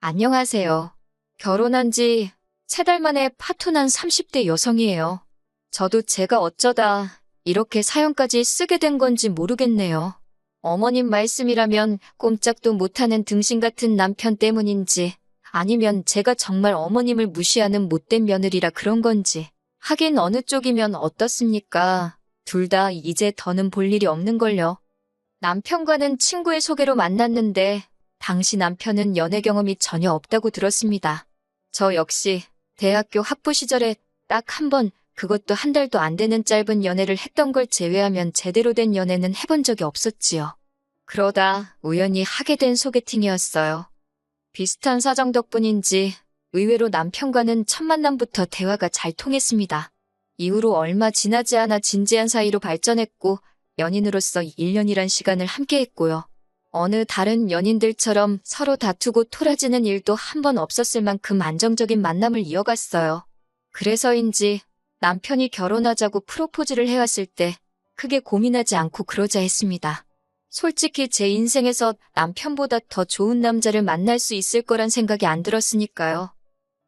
안녕하세요. 결혼한 지 3달 만에 파토난 30대 여성이에요. 저도 제가 어쩌다 이렇게 사연까지 쓰게 된 건지 모르겠네요. 어머님 말씀이라면 꼼짝도 못하는 등신 같은 남편 때문인지 아니면 제가 정말 어머님을 무시하는 못된 며느리라 그런 건지. 하긴 어느 쪽이면 어떻습니까? 둘 다 이제 더는 볼 일이 없는걸요. 남편과는 친구의 소개로 만났는데 당시 남편은 연애 경험이 전혀 없다고 들었습니다. 저 역시 대학교 학부 시절에 딱 한 번, 그것도 한 달도 안 되는 짧은 연애를 했던 걸 제외하면 제대로 된 연애는 해본 적이 없었지요. 그러다 우연히 하게 된 소개팅이었어요. 비슷한 사정 덕분인지 의외로 남편과는 첫 만남부터 대화가 잘 통했습니다. 이후로 얼마 지나지 않아 진지한 사이로 발전했고 연인으로서 1년이란 시간을 함께했고요. 어느 다른 연인들처럼 서로 다투고 토라지는 일도 한 번 없었을 만큼 안정적인 만남을 이어갔어요. 그래서인지 남편이 결혼하자고 프로포즈를 해왔을 때 크게 고민하지 않고 그러자 했습니다. 솔직히 제 인생에서 남편보다 더 좋은 남자를 만날 수 있을 거란 생각이 안 들었으니까요.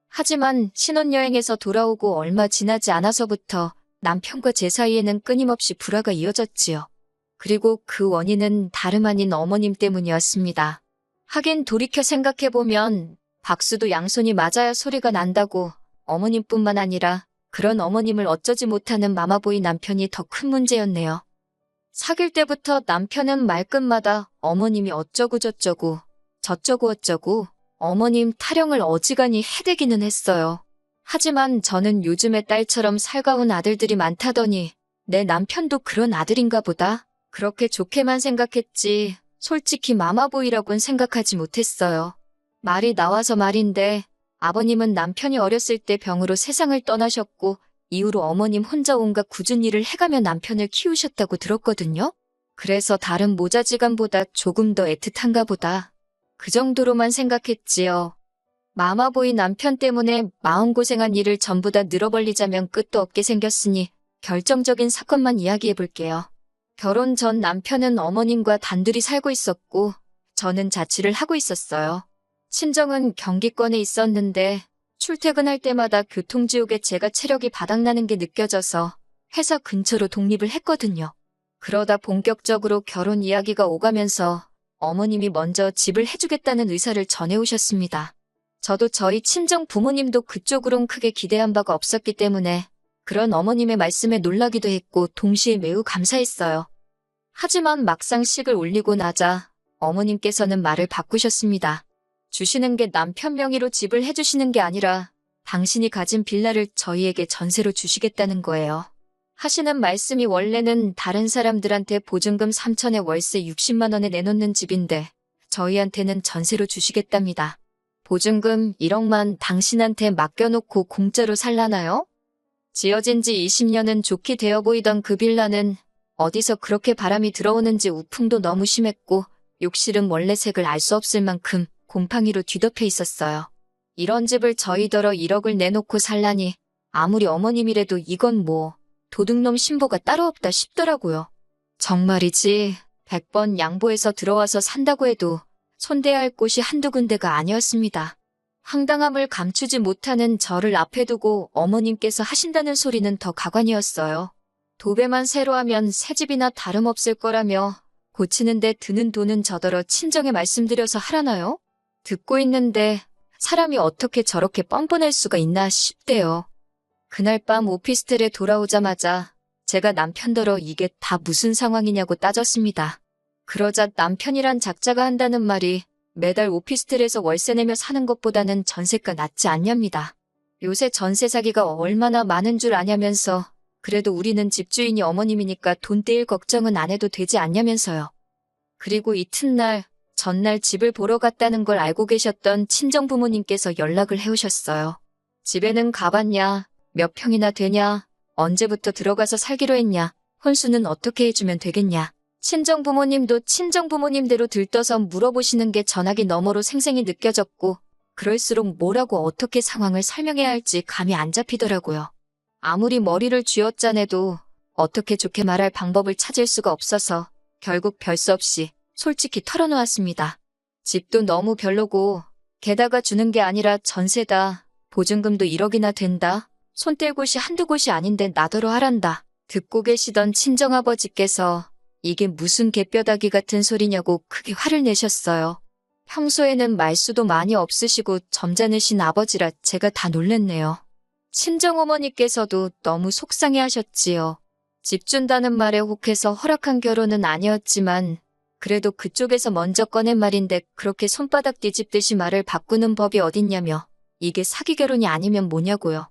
하지만 신혼여행에서 돌아오고 얼마 지나지 않아서부터 남편과 제 사이에는 끊임없이 불화가 이어졌지요. 그리고 그 원인은 다름 아닌 어머님 때문이었습니다. 하긴 돌이켜 생각해보면 박수도 양손이 맞아야 소리가 난다고 어머님뿐만 아니라 그런 어머님을 어쩌지 못하는 마마보이 남편이 더 큰 문제였네요. 사귈 때부터 남편은 말끝마다 어머님이 어쩌고 저쩌고 저쩌고 어쩌고 어머님 타령을 어지간히 해대기는 했어요. 하지만 저는 요즘의 딸처럼 살가운 아들들이 많다더니 내 남편도 그런 아들인가 보다. 그렇게 좋게만 생각했지 솔직히 마마보이라고는 생각하지 못했어요. 말이 나와서 말인데 아버님은 남편이 어렸을 때 병으로 세상을 떠나셨고 이후로 어머님 혼자 온갖 굳은 일을 해가며 남편을 키우셨다고 들었거든요. 그래서 다른 모자지간보다 조금 더 애틋한가 보다. 그 정도로만 생각했지요. 마마보이 남편 때문에 마음고생한 일을 전부 다 늘어벌리자면 끝도 없게 생겼으니 결정적인 사건만 이야기해볼게요. 결혼 전 남편은 어머님과 단둘이 살고 있었고 저는 자취를 하고 있었어요. 친정은 경기권에 있었는데 출퇴근할 때마다 교통지옥에 제가 체력이 바닥나는 게 느껴져서 회사 근처로 독립을 했거든요. 그러다 본격적으로 결혼 이야기가 오가면서 어머님이 먼저 집을 해주겠다는 의사를 전해오셨습니다. 저도 저희 친정 부모님도 그쪽으론 크게 기대한 바가 없었기 때문에 그런 어머님의 말씀에 놀라기도 했고 동시에 매우 감사했어요. 하지만 막상 식을 올리고 나자 어머님께서는 말을 바꾸셨습니다. 주시는 게 남편 명의로 집을 해주시는 게 아니라 당신이 가진 빌라를 저희에게 전세로 주시겠다는 거예요. 하시는 말씀이 원래는 다른 사람들한테 보증금 3천에 월세 60만 원에 내놓는 집인데 저희한테는 전세로 주시겠답니다. 보증금 1억만 당신한테 맡겨놓고 공짜로 살라나요? 지어진 지 20년은 좋게 되어 보이던 그 빌라는 어디서 그렇게 바람이 들어오는지 우풍도 너무 심했고 욕실은 원래 색을 알 수 없을 만큼 곰팡이로 뒤덮여 있었어요. 이런 집을 저희더러 1억을 내놓고 살라니 아무리 어머님이라도 이건 뭐 도둑놈 신보가 따로 없다 싶더라고요. 정말이지 100번 양보해서 들어와서 산다고 해도 손대야 할 곳이 한두 군데가 아니었습니다. 황당함을 감추지 못하는 저를 앞에 두고 어머님께서 하신다는 소리는 더 가관이었어요. 도배만 새로 하면 새 집이나 다름없을 거라며 고치는데 드는 돈은 저더러 친정에 말씀드려서 하라나요? 듣고 있는데 사람이 어떻게 저렇게 뻔뻔할 수가 있나 싶대요. 그날 밤 오피스텔에 돌아오자마자 제가 남편더러 이게 다 무슨 상황이냐고 따졌습니다. 그러자 남편이란 작자가 한다는 말이 매달 오피스텔에서 월세 내며 사는 것보다는 전세가 낫지 않냐입니다. 요새 전세 사기가 얼마나 많은 줄 아냐면서 그래도 우리는 집주인이 어머님이니까 돈 떼일 걱정은 안 해도 되지 않냐면서요. 그리고 이튿날 전날 집을 보러 갔다는 걸 알고 계셨던 친정 부모님께서 연락을 해오셨어요. 집에는 가봤냐, 몇 평이나 되냐, 언제부터 들어가서 살기로 했냐, 혼수는 어떻게 해주면 되겠냐. 친정 부모님도 친정 부모님대로 들떠서 물어보시는 게 전화기 너머로 생생히 느껴졌고 그럴수록 뭐라고 어떻게 상황을 설명해야 할지 감이 안 잡히더라고요. 아무리 머리를 쥐어짜내도 어떻게 좋게 말할 방법을 찾을 수가 없어서 결국 별 수 없이 솔직히 털어놓았습니다. 집도 너무 별로고 게다가 주는 게 아니라 전세다. 보증금도 1억이나 된다. 손 뗄 곳이 한두 곳이 아닌데 나더러 하란다. 듣고 계시던 친정아버지께서 이게 무슨 개뼈다귀 같은 소리냐고 크게 화를 내셨어요. 평소에는 말수도 많이 없으시고 점잖으신 아버지라 제가 다 놀랬네요. 친정어머니께서도 너무 속상해 하셨지요. 집 준다는 말에 혹해서 허락한 결혼은 아니었지만 그래도 그쪽에서 먼저 꺼낸 말인데 그렇게 손바닥 뒤집듯이 말을 바꾸는 법이 어딨냐며 이게 사기 결혼이 아니면 뭐냐고요.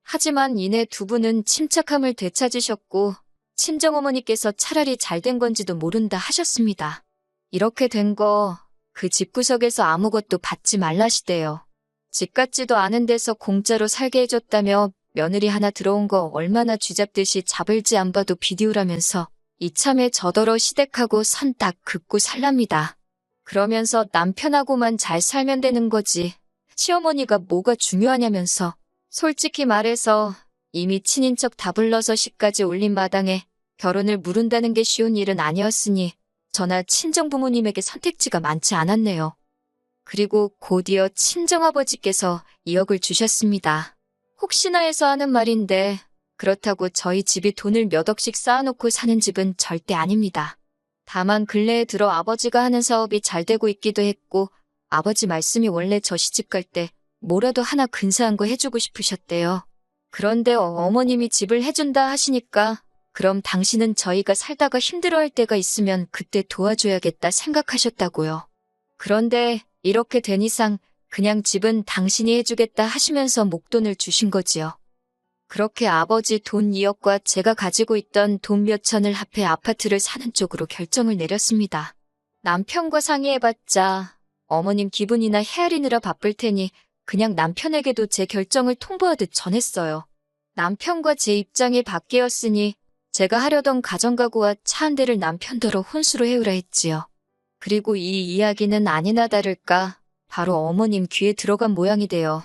하지만 이내 두 분은 침착함을 되찾으셨고 친정어머니께서 차라리 잘된 건지도 모른다 하셨습니다. 이렇게 된 거 그 집구석에서 아무것도 받지 말라시대요. 집 같지도 않은 데서 공짜로 살게 해줬다며 며느리 하나 들어온 거 얼마나 쥐잡듯이 잡을지 안 봐도 비디오라면서 이참에 저더러 시댁하고 선 딱 긋고 살랍니다. 그러면서 남편하고만 잘 살면 되는 거지. 시어머니가 뭐가 중요하냐면서. 솔직히 말해서 이미 친인척 다 불러서 시까지 올린 마당에 결혼을 무른다는 게 쉬운 일은 아니었으니 저나 친정부모님에게 선택지가 많지 않았네요. 그리고 곧이어 친정아버지께서 2억을 주셨습니다. 혹시나 해서 하는 말인데 그렇다고 저희 집이 돈을 몇 억씩 쌓아놓고 사는 집은 절대 아닙니다. 다만 근래에 들어 아버지가 하는 사업이 잘 되고 있기도 했고 아버지 말씀이 원래 저 시집 갈 때 뭐라도 하나 근사한 거 해주고 싶으셨대요. 그런데 어머님이 집을 해준다 하시니까 그럼 당신은 저희가 살다가 힘들어할 때가 있으면 그때 도와줘야겠다 생각하셨다고요. 그런데 이렇게 된 이상 그냥 집은 당신이 해주겠다 하시면서 목돈을 주신 거지요. 그렇게 아버지 돈 2억과 제가 가지고 있던 돈 몇천을 합해 아파트를 사는 쪽으로 결정을 내렸습니다. 남편과 상의해봤자 어머님 기분이나 헤아리느라 바쁠 테니 그냥 남편에게도 제 결정을 통보하듯 전했어요. 남편과 제 입장이 바뀌었으니 제가 하려던 가정가구와 차 한 대를 남편더러 혼수로 해오라 했지요. 그리고 이 이야기는 아니나 다를까 바로 어머님 귀에 들어간 모양이 돼요.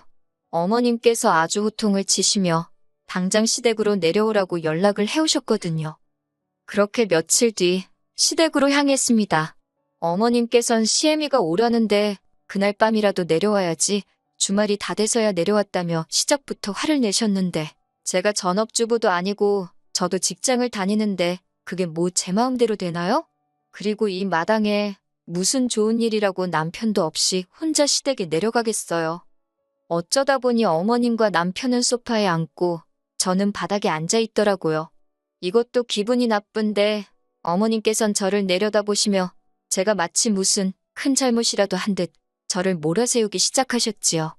어머님께서 아주 호통을 치시며 당장 시댁으로 내려오라고 연락을 해오셨거든요. 그렇게 며칠 뒤 시댁으로 향했습니다. 어머님께선 시애미가 오라는데 그날 밤이라도 내려와야지 주말이 다 돼서야 내려왔다며 시작부터 화를 내셨는데 제가 전업주부도 아니고 저도 직장을 다니는데 그게 뭐 제 마음대로 되나요? 그리고 이 마당에 무슨 좋은 일이라고 남편도 없이 혼자 시댁에 내려가겠어요. 어쩌다 보니 어머님과 남편은 소파에 앉고 저는 바닥에 앉아 있더라고요. 이것도 기분이 나쁜데 어머님께선 저를 내려다보시며 제가 마치 무슨 큰 잘못이라도 한 듯 저를 몰아세우기 시작하셨지요.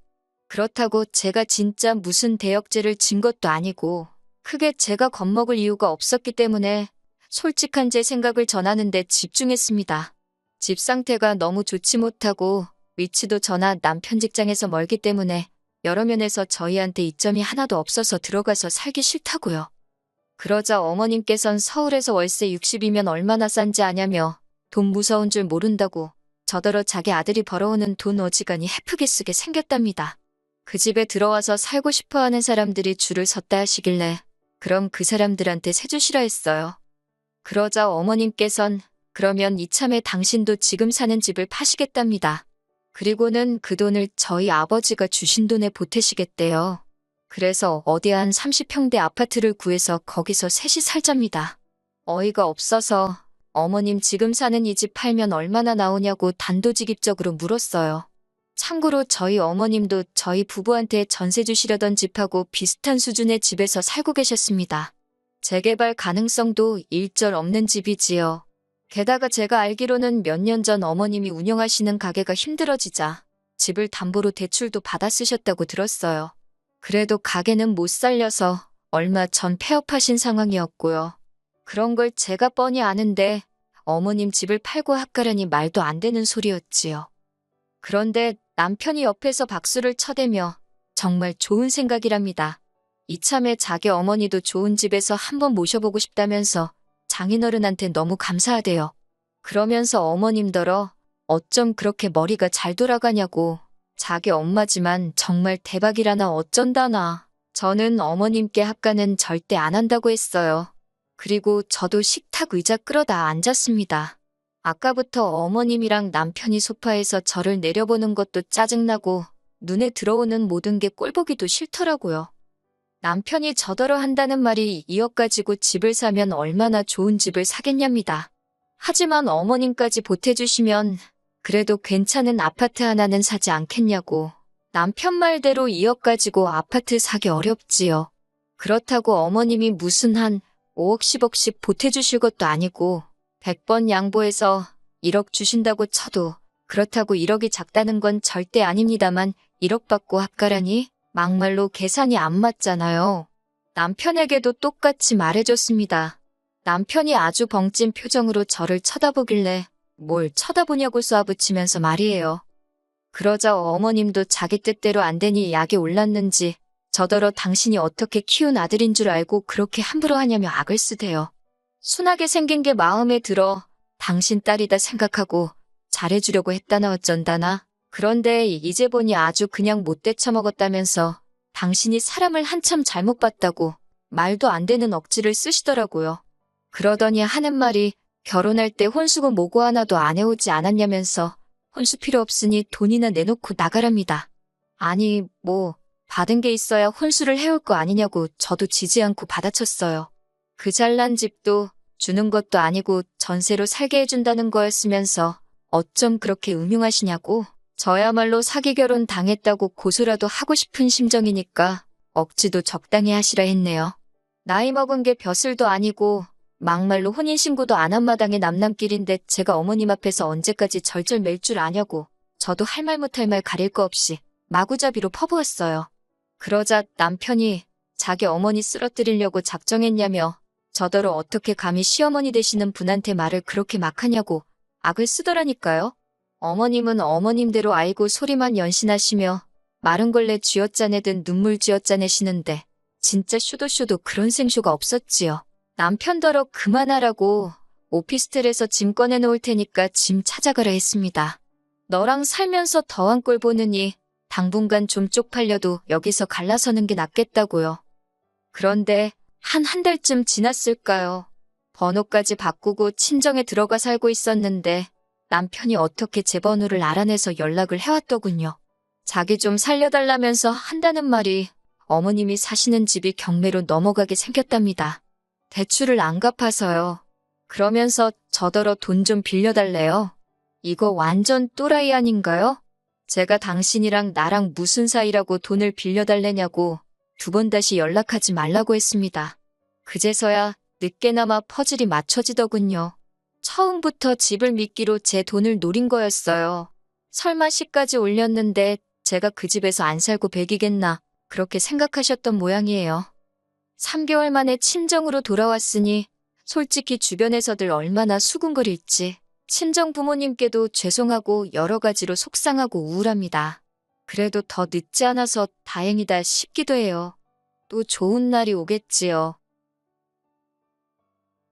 그렇다고 제가 진짜 무슨 대역죄를 진 것도 아니고 크게 제가 겁먹을 이유가 없었기 때문에 솔직한 제 생각을 전하는 데 집중했습니다. 집 상태가 너무 좋지 못하고 위치도 저나 남편 직장에서 멀기 때문에 여러 면에서 저희한테 이점이 하나도 없어서 들어가서 살기 싫다고요. 그러자 어머님께선 서울에서 월세 60이면 얼마나 싼지 아냐며 돈 무서운 줄 모른다고 저더러 자기 아들이 벌어오는 돈 어지간히 헤프게 쓰게 생겼답니다. 그 집에 들어와서 살고 싶어하는 사람들이 줄을 섰다 하시길래 그럼 그 사람들한테 세주시라 했어요. 그러자 어머님께선 그러면 이참에 당신도 지금 사는 집을 파시겠답니다. 그리고는 그 돈을 저희 아버지가 주신 돈에 보태시겠대요. 그래서 어디 한 30평대 아파트를 구해서 거기서 셋이 살잡니다. 어이가 없어서 어머님 지금 사는 이 집 팔면 얼마나 나오냐고 단도직입적으로 물었어요. 참고로 저희 어머님도 저희 부부한테 전세 주시려던 집하고 비슷한 수준의 집에서 살고 계셨습니다. 재개발 가능성도 일절 없는 집이지요. 게다가 제가 알기로는 몇 년 전 어머님이 운영하시는 가게가 힘들어지자 집을 담보로 대출도 받아 쓰셨다고 들었어요. 그래도 가게는 못 살려서 얼마 전 폐업하신 상황이었고요. 그런 걸 제가 뻔히 아는데 어머님 집을 팔고 합가라니 말도 안 되는 소리였지요. 그런데 남편이 옆에서 박수를 쳐대며 정말 좋은 생각이랍니다. 이참에 자기 어머니도 좋은 집에서 한번 모셔보고 싶다면서 장인어른한테 너무 감사하대요. 그러면서 어머님더러 어쩜 그렇게 머리가 잘 돌아가냐고 자기 엄마지만 정말 대박이라나 어쩐다나. 저는 어머님께 합가는 절대 안 한다고 했어요. 그리고 저도 식탁 의자 끌어다 앉았습니다. 아까부터 어머님이랑 남편이 소파에서 저를 내려보는 것도 짜증나고 눈에 들어오는 모든 게 꼴보기도 싫더라고요. 남편이 저더러 한다는 말이 이어가지고 집을 사면 얼마나 좋은 집을 사겠냐입니다. 하지만 어머님까지 보태주시면 그래도 괜찮은 아파트 하나는 사지 않겠냐고. 남편 말대로 이어가지고 아파트 사기 어렵지요. 그렇다고 어머님이 무슨 한 5억 10억씩 보태주실 것도 아니고 100번 양보해서 1억 주신다고 쳐도 그렇다고 1억이 작다는 건 절대 아닙니다만 1억 받고 합가라니 막말로 계산이 안 맞잖아요. 남편에게도 똑같이 말해줬습니다. 남편이 아주 벙찐 표정으로 저를 쳐다보길래 뭘 쳐다보냐고 쏘아붙이면서 말이에요. 그러자 어머님도 자기 뜻대로 안 되니 약이 올랐는지 저더러 당신이 어떻게 키운 아들인 줄 알고 그렇게 함부로 하냐며 악을 쓰대요. 순하게 생긴 게 마음에 들어 당신 딸이다 생각하고 잘해주려고 했다나 어쩐다나. 그런데 이제 보니 아주 그냥 못돼 처먹었다면서 당신이 사람을 한참 잘못 봤다고 말도 안 되는 억지를 쓰시더라고요. 그러더니 하는 말이 결혼할 때 혼수고 뭐고 하나도 안 해오지 않았냐면서 혼수 필요 없으니 돈이나 내놓고 나가랍니다. 아니 뭐 받은 게 있어야 혼수를 해올 거 아니냐고 저도 지지 않고 받아쳤어요. 그 잘난 집도 주는 것도 아니고 전세로 살게 해준다는 거였으면서 어쩜 그렇게 음흉하시냐고. 저야말로 사기 결혼 당했다고 고소라도 하고 싶은 심정이니까 억지도 적당히 하시라 했네요. 나이 먹은 게 벼슬도 아니고 막말로 혼인신고도 안 한 마당에 남남길인데 제가 어머님 앞에서 언제까지 절절 맬 줄 아냐고 저도 할 말 못할 말 가릴 거 없이 마구잡이로 퍼부었어요. 그러자 남편이 자기 어머니 쓰러뜨리려고 작정했냐며 저더러 어떻게 감히 시어머니 되시는 분한테 말을 그렇게 막 하냐고 악을 쓰더라니까요. 어머님은 어머님대로 알고 소리만 연신하시며 마른 걸레 쥐어짜내듯 눈물 쥐어짜내시는데 진짜 쇼도 그런 생쇼가 없었지요. 남편더러 그만하라고 오피스텔에서 짐 꺼내놓을 테니까 짐 찾아가라 했습니다. 너랑 살면서 더한 꼴 보느니 당분간 좀 쪽팔려도 여기서 갈라서는 게 낫겠다고요. 그런데 한 달쯤 지났을까요? 번호까지 바꾸고 친정에 들어가 살고 있었는데 남편이 어떻게 제 번호를 알아내서 연락을 해왔더군요. 자기 좀 살려달라면서 한다는 말이 어머님이 사시는 집이 경매로 넘어가게 생겼답니다. 대출을 안 갚아서요. 그러면서 저더러 돈 좀 빌려달래요. 이거 완전 또라이 아닌가요? 제가 당신이랑 나랑 무슨 사이라고 돈을 빌려달래냐고 2번 다시 연락하지 말라고 했습니다. 그제서야 늦게나마 퍼즐이 맞춰지더군요. 처음부터 집을 미끼로 제 돈을 노린 거였어요. 설마 시까지 올렸는데 제가 그 집에서 안 살고 배기겠나 그렇게 생각하셨던 모양이에요. 3개월 만에 친정으로 돌아왔으니 솔직히 주변에서들 얼마나 수군거릴지 친정 부모님께도 죄송하고 여러 가지로 속상하고 우울합니다. 그래도 더 늦지 않아서 다행이다 싶기도 해요. 또 좋은 날이 오겠지요.